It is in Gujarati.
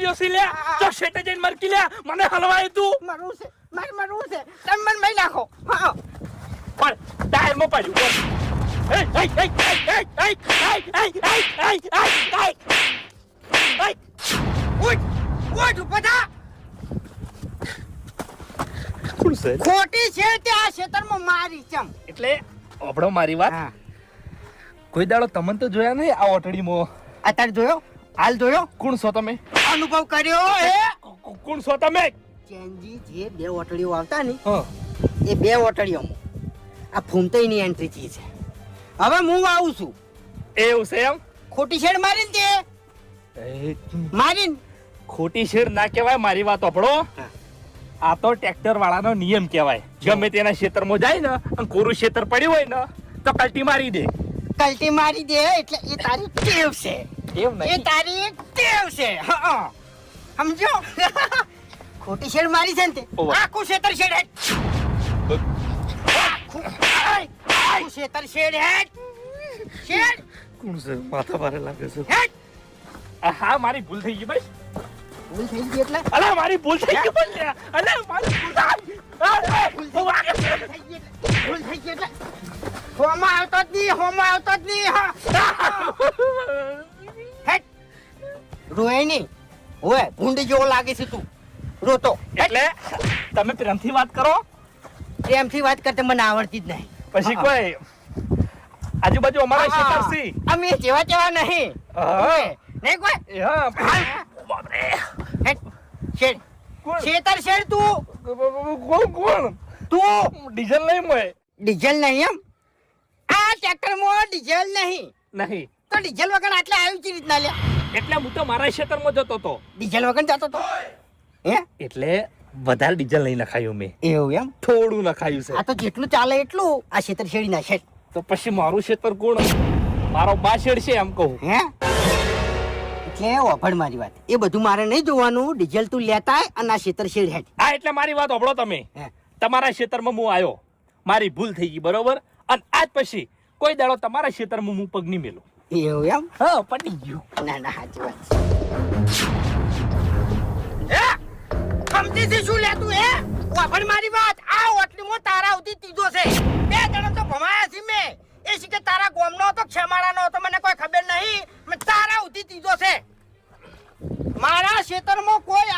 લ્યો સી લે તો શેટે જઈને મરકી લે મને હલવાય તું મરવું છે મરવું છે તમે મને મઈ નાખો હા પણ ટાયર માં પાડ્યું બોલ એ ઉઠ ઉભા થા કોણ છે ખોટી છે તે આ ક્ષેત્રમાં મારી ચમ એટલે ઓબળો મારી વાત હા કોઈ દાડો તમને તો જોયા નહીં આ ઓટડીમાં અત્યારે જોયો હાલ જોયો કોણ છો તમે અનુભવ કર્યો હે કોણ છો તમે ચેનજી જે બે ઓટડીઓ આવતા ને હા એ બે ઓટડીઓમાં આ ફૂમતઈની એન્ટ્રી છે હવે હું આવું છું એવું છે એમ ખોટી શેડ મારીને તે મારીને ખોટી શેર ના કહેવાય મારી વાત ઓપડો આ તો ટ્રેક્ટર વાળાનો નિયમ કહેવાય ગમે તેના ક્ષેત્રમાં જાય ને અને કોરું ક્ષેત્ર પડ્યું હોય ને તો કલ્ટી મારી દે કલ્ટી મારી દે એટલે એ તારી ટેવ છે એમ એ તારી ટેવ છે હા સમજો ખોટી શેડ મારી છે ને તે ઓવા. આખું ક્ષેત્ર શેડ હેડ આખું ક્ષેત્ર શેડ હેડ શેડ કોણ છે માથા ભારે લાગે છે હેડ હા મારી ભૂલ થઈ ગઈ ભાઈ ભૂલ થઈ ગઈ એટલે અલા મારી ભૂલ થઈ ગઈ બોલ લે અલા મારી ભૂલ થઈ ભૂલ થઈ ગઈ એટલે હોમાં આવતો જ નહીં હા હેડ રોય નહીં ઓય ભૂંડી જેવો લાગે છે તું રોતો એટલે તમે પ્રેમથી વાત કરો પ્રેમથી વાત કરતે મને આવડતી જ નહીં પછી કોઈ આજુબાજુ અમારા ક્ષેત્ર છે અમે જેવા તેવા નહીં હા નહીં કોઈ હા બાપરે હેડ શેડ કોણ શેતર શેડ તું કોણ તું ડીઝલ નહીં મોય ડીઝલ નહીં એમ આ ટ્રેક્ટરમાં ડીઝલ નહીં નહીં તો ડીઝલ વગર આટલે આવ્યું છે રીતના લ્યા એટલે હું તો મારા ક્ષેત્રમાં જતો હતો ડીઝલ વગર જતો તો હે એટલે વધારે ડીઝલ નહીં નખાયું મેં એવું એમ થોડું નખાયું છે આ તો જેટલું ચાલે એટલું આ શેતર શેડી નાખે તો પછી મારું ક્ષેત્ર કોણ મારો બા શેડ છે એમ કહું હે એટલે ઓભળ મારી વાત એ બધું મારે નહીં જોવાનું ડીઝલ તું લેતા આય અને આ શેતર શેડ હેડ હા એટલે મારી વાત સાંભળો તમે હે તમારા ક્ષેત્રમાં હું આવ્યો મારી ભૂલ થઈ ગઈ બરોબર અને આજ પછી કોઈ દાડો તમારા ક્ષેત્રમાં હું પગ નહીં મેલું એવું એમ હા પટી ગયું ના ના સાચી વાત છે સમજી છે શું લેતું હે ઓભળ મારી વાત આ ઓટલીમાં તારા ઉધી ત્રીજો છે બે જણા તો ભમાયા છે મેં એ શીખે તારા ગોમનો હતો ખેમાડાનો હતો મને કોઈ ખબર નહીં તારા ઉધી ત્રીજો છે મારા ક્ષેત્રમાં કોઈ